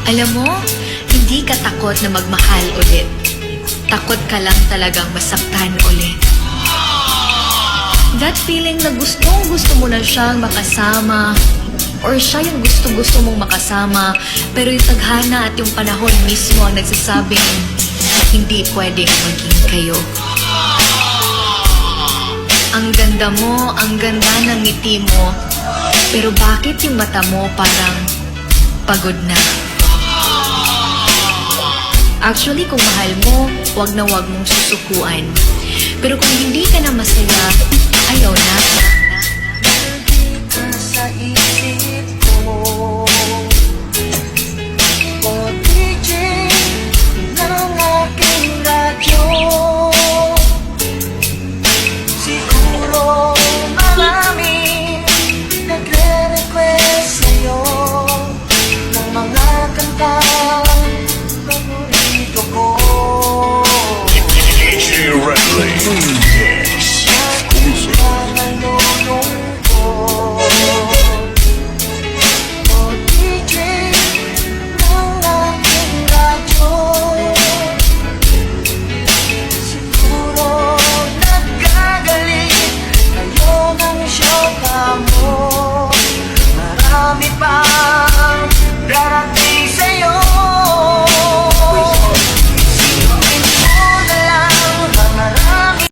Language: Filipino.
Alam mo, hindi ka takot na magmahal ulit. Takot ka lang talagang masaktan ulit. That feeling na gustong-gusto mo na siyang makasama, or siya yung gusto-gusto mong makasama, pero yung tadhana at yung panahon mismo ang nagsasabing hindi pwedeng maging kayo. Ang ganda mo, ang ganda ng ngiti mo, pero bakit yung mata mo parang pagod na? Actually, kung mahal mo, wag na wag mong susukuan. Pero kung hindi ka na masaya, ayaw na.